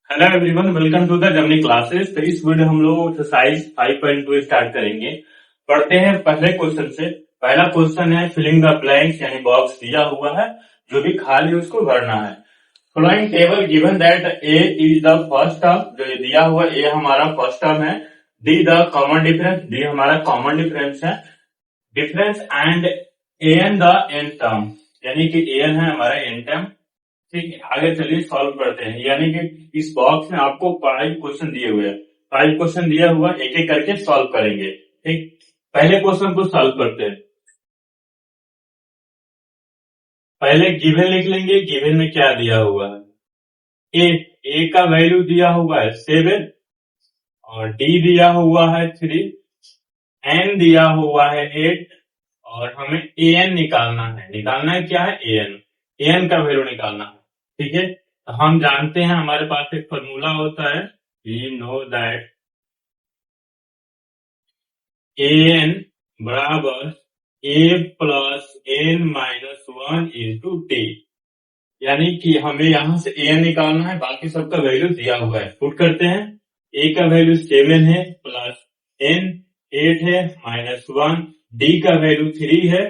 Hello everyone, welcome to the Journey Classes. तो इस video हम लोग एक्सरसाइज 5.2 स्टार्ट करेंगे। पढ़ते हैं पहले क्वेश्चन से। पहला क्वेश्चन है फिलिंग द ब्लैंक्स, यानी बॉक्स दिया हुआ है, जो भी खाली उसको भरना है। Following table given that a is the first term, जो दिया हुआ ए हमारा फर्स्ट टर्म है। D the common difference, d हमारा कॉमन डिफरेंस है। Difference and n the n term, यानी कि एन है हमारा एन टर्म। ठीक है, आगे चलिए सॉल्व करते हैं। यानी कि इस बॉक्स में आपको 5 क्वेश्चन दिए हुए हैं। 5 क्वेश्चन दिया हुआ, एक एक करके सॉल्व करेंगे। ठीक, पहले क्वेश्चन को सॉल्व करते हैं। पहले गिवन लिख लेंगे। गिवन में क्या दिया हुआ है? ए का वैल्यू दिया हुआ है 7 और डी दिया हुआ है 3, एन दिया हुआ है 8 और हमें ए एन निकालना है। निकालना है क्या है? ए एन का वैल्यू निकालना है। ठीक है, तो हम जानते हैं हमारे पास एक फॉर्मूला होता है, we know that a n बराबर a plus n minus 1 into t. यानी कि हमें यहां से ए एन निकालना है, बाकी सबका वैल्यू दिया हुआ है। पुट करते हैं। ए का वैल्यू 7 है, प्लस एन 8 है, माइनस 1, डी का वैल्यू 3 है,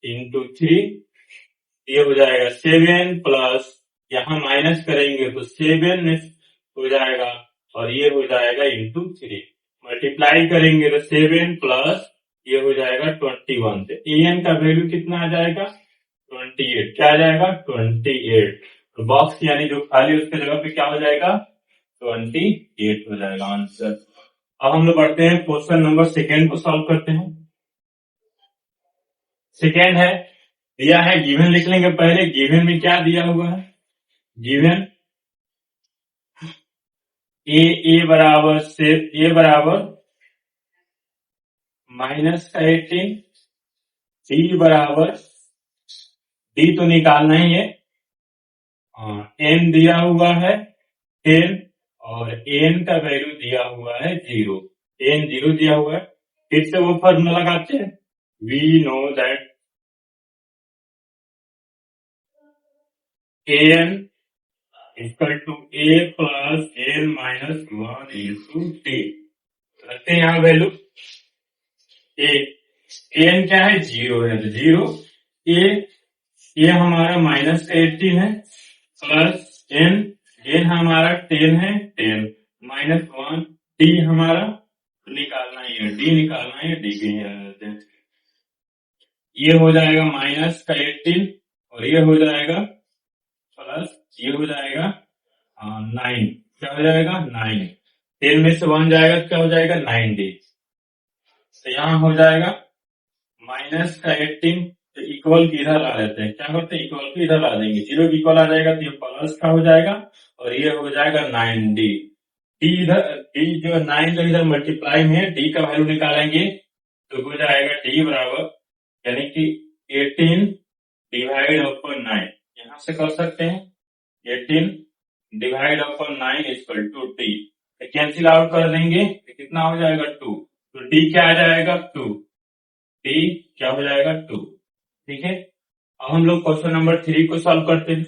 इंटू 3। ये हो जाएगा 7 प्लस, यहाँ माइनस करेंगे तो 7 हो जाएगा और ये हो जाएगा इंटू 3। मल्टीप्लाई करेंगे तो 7 प्लस ये हो जाएगा 21। तो ए एन का वैल्यू कितना आ जाएगा? 28। क्या आ जाएगा? 28। तो बॉक्स यानी जो खाली उसके जगह पे क्या हो जाएगा? 28 हो जाएगा आंसर। अब हम लोग बढ़ते हैं क्वेश्चन नंबर सेकेंड को सॉल्व करते हैं। सेकेंड है, दिया है, गिवन लिख लेंगे पहले। गिवन में क्या दिया हुआ है? गिवन ए बराबर माइनस का 18, डी बराबर, डी तो निकालना ही है, एन दिया हुआ है 10 और एन का वैल्यू दिया हुआ है 0। एन 0 दिया हुआ है। फिर से वो फॉर्मूला लगाते हैं, we know that n equal to a plus n minus 1 into t. रखते हैं यहाँ वैल्यू। एन क्या है? 0 है, तो 0। ए हमारा माइनस का 18 है, प्लस एन हमारा 10 है, 10 माइनस 1, डी हमारा निकालना ही है, डी निकालना है, डी के रहते हैं। ये हो जाएगा माइनस का 18 और ये हो जाएगा प्लस, ये हो जाएगा 9। क्या हो जाएगा? 9। 10 में से 1 जाएगा तो क्या हो जाएगा? 9D। तो यहाँ हो जाएगा माइनस का 18, तो इक्वल की इधर ला लेते हैं। क्या करते हैं? इक्वल को इधर ला देंगे। 0 की इक्वल आ जाएगा तो ये प्लस का हो जाएगा और ये हो जाएगा 9D। डी इधर, डी जो 9 का इधर मल्टीप्लाई में डी का वैल्यू निकालेंगे तो हो जाएगा डी बराबर, यानी कि 18 डिवाइड अपॉन 9। यहां से कर सकते हैं 18 divide upon 9 equal to t. Cancel out कर देंगे तो कितना हो जाएगा? 2। तो डी क्या आ जाएगा? 2। डी क्या हो जाएगा? 2। ठीक है, अब हम लोग क्वेश्चन नंबर 3 को सॉल्व करते हैं।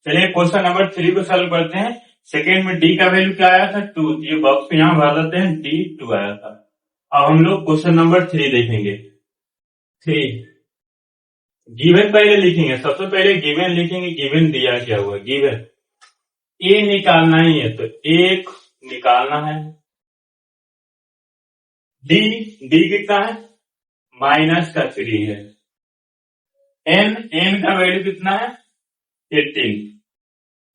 चलिए क्वेश्चन नंबर 3 को सॉल्व करते हैं। सेकेंड में डी का वैल्यू क्या आया था? 2। ये बॉक्स पे यहाँ भर देते हैं, डी 2 आया था। अब हम लोग क्वेश्चन नंबर 3 देखेंगे। 3 गिवन पहले लिखेंगे। सबसे पहले गिवन लिखेंगे। गिवन दिया क्या हुआ? गिवन ए निकालना ही है, तो एक निकालना है। डी कितना है? माइनस का 3 है। एन का वैल्यू कितना है? 18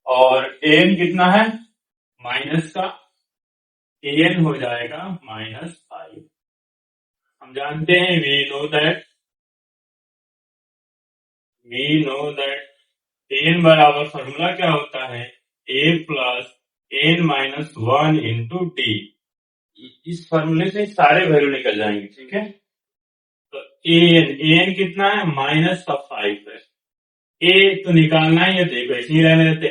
और एन कितना है? माइनस का, एन हो जाएगा -5। हम जानते हैं वी नो दैट एन बराबर फॉर्मूला क्या होता है? A plus n minus 1 into d. इस फॉर्मूले से सारे वैल्यू निकल जाएंगे। ठीक है, तो एन कितना है? -5 है। ए तो निकालना ही है, देखो ऐसे ही रहने देते।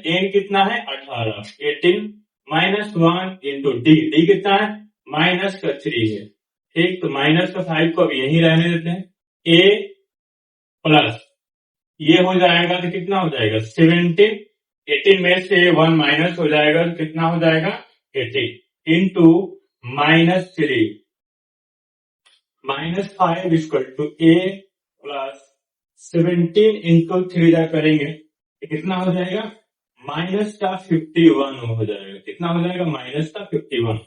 एन कितना है? 18। 18 माइनस 1 इंटू डी कितना है? माइनस का 3 है। ठीक, तो माइनस का 5 को अब यही रहने देते हैं। ए प्लस ये हो जाएगा तो कितना हो जाएगा? 70 18 में से 1 माइनस हो जाएगा तो कितना हो जाएगा 18 into -3 -5 equal to a plus 17 into 3 जा करेंगे तो कितना हो जाएगा -51 हो जाएगा। कितना हो जाएगा -51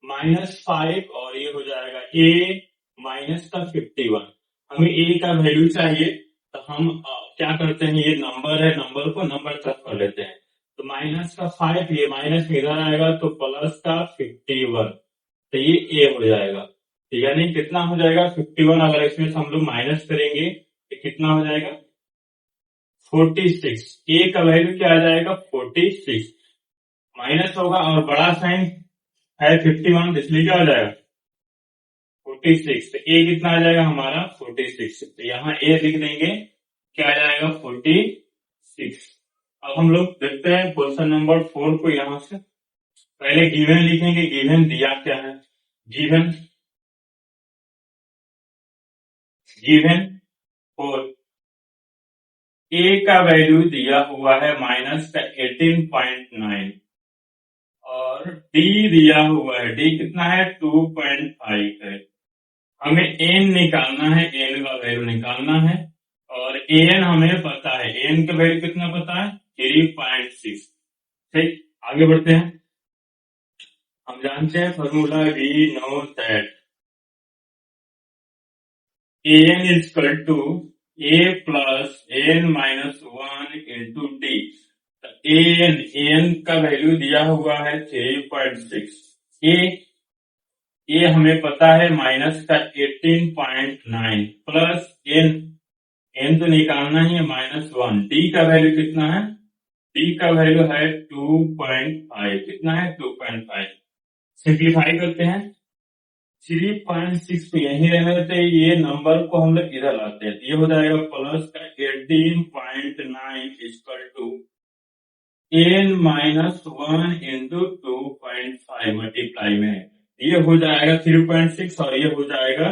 -5 और ये हो जाएगा a -51। हमें a का वैल्यू चाहिए तो हम क्या करते हैं, ये नंबर है, नंबर को नंबर तरफ कर लेते हैं। तो -5 ये माइनस इधर आएगा तो +51 तो ये a हो जाएगा। तो यानी कितना हो जाएगा 51। अगर इसमें से हम लोग माइनस करेंगे तो कितना हो जाएगा 46। a का वैल्यू क्या आ जाएगा 46। माइनस होगा और बड़ा साइन है 51 इसलिए क्या हो जाएगा 46। तो a कितना आ जाएगा हमारा 46। तो यहाँ a लिख देंगे, क्या आ जाएगा 46। अब हम लोग देखते हैं क्वेश्चन नंबर 4 को। यहाँ से पहले गिवन लिखेंगे, गिवन दिया क्या है, गिवन 4 a का वैल्यू दिया हुआ है -18.9 और d दिया हुआ है, d कितना है 2.5 है। हमें n निकालना है, n का वैल्यू निकालना है और an हमें पता है, n का वैल्यू कितना पता है 3.6। ठीक, आगे बढ़ते हैं। हम जानते हैं formula, we know that an is equal to a plus n minus 1 into d। an का वैल्यू दिया हुआ है 3.6। a हमें पता है माइनस का 18.9 प्लस n तो निकालना ही है -1। d का वैल्यू कितना है, d का वैल्यू है 2.5। कितना है 2.5। सिंप्लीफाई करते हैं, 3.6 को यही रहने देते हैं, ये नंबर को हम लोग इधर लाते हैं। ये हो जाएगा प्लस का 18.9 equal to n -1 into 2.5 multiply में ये हो जाएगा 3.6 और ये हो जाएगा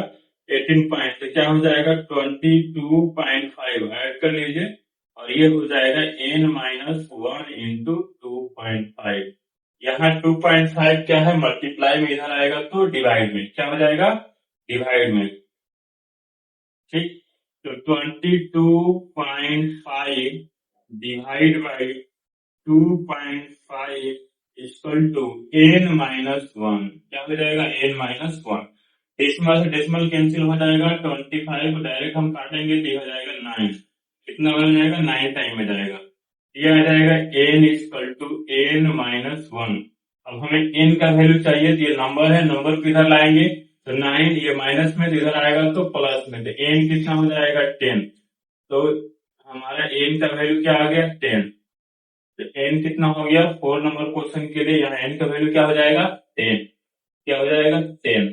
18. तो क्या हो जाएगा 22.5 ऐड कर लीजिए और ये हो जाएगा n -1 इंटू 2.5। यहाँ 2.5 क्या है मल्टीप्लाई में, इधर आएगा तो डिवाइड में, क्या हो जाएगा डिवाइड में। ठीक, तो 22.5 divide by 2.5 equal to n -1। क्या हो जाएगा n -1। डेसिमल से डेसिमल कैंसिल हो जाएगा, 25 को डायरेक्ट हम काटेंगे तो हो जाएगा 9। कितना बन जाएगा 9 टाइम में जाएगा, ये आ जाएगा n इक्वल टू n -1। अब हमें n का वैल्यू चाहिए तो ये नंबर है, नंबर को इधर लाएंगे तो 9, ये माइनस में तो इधर आएगा तो प्लस में, तो n कितना हो जाएगा 10। तो हमारा n का वैल्यू क्या आ गया 10। तो n कितना हो गया 4 नंबर क्वेश्चन के लिए, यहाँ n का वैल्यू क्या हो जाएगा 10। क्या हो जाएगा 10।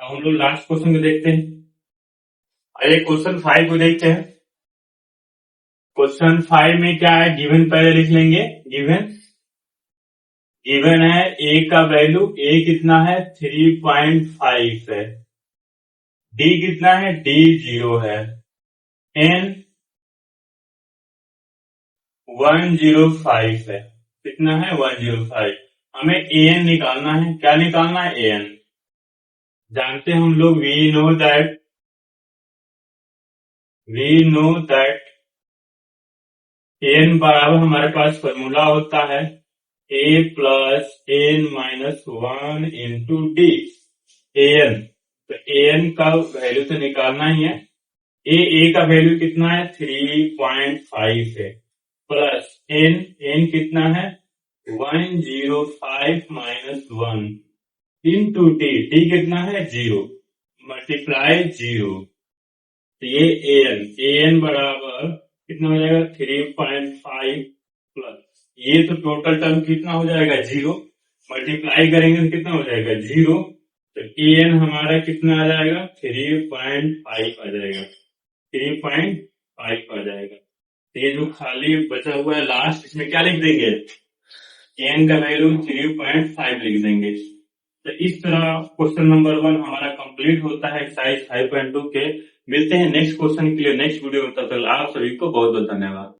अब हम लोग लास्ट क्वेश्चन को देखते हैं। अरे क्वेश्चन 5 को देखते हैं। क्वेश्चन 5 में क्या है, गिवन पहले लिख लेंगे। गिवन है a का वैल्यू, a कितना है 3.5 है, d कितना है d 0 है, n 105 है। कितना है 105। हमें an निकालना है, क्या निकालना है an। जानते हैं हम लोग we know that n बराबर हमारे पास फॉर्मूला होता है a plus n -1 into D an। तो an का वैल्यू तो निकालना ही है। a का वैल्यू कितना है 3.5 है, प्लस n कितना है 105 -1 इंटू डी कितना है 0 मल्टीप्लाई 0। तो ये an बराबर कितना हो जाएगा 3.5 प्लस ये तो टोटल टर्म कितना हो जाएगा 0, मल्टीप्लाई करेंगे तो कितना हो जाएगा 0। तो an हमारा कितना आ जाएगा 3.5 आ जाएगा, 3.5 आ जाएगा। तो ये जो खाली बचा हुआ है लास्ट, इसमें क्या लिख देंगे n का वैल्यू 3.5 लिख देंगे। तो इस तरह क्वेश्चन नंबर 1 हमारा कंप्लीट होता है एक्सरसाइज 5.2 के। मिलते हैं नेक्स्ट क्वेश्चन के लिए नेक्स्ट वीडियो में, तब तक आप सभी को बहुत बहुत धन्यवाद।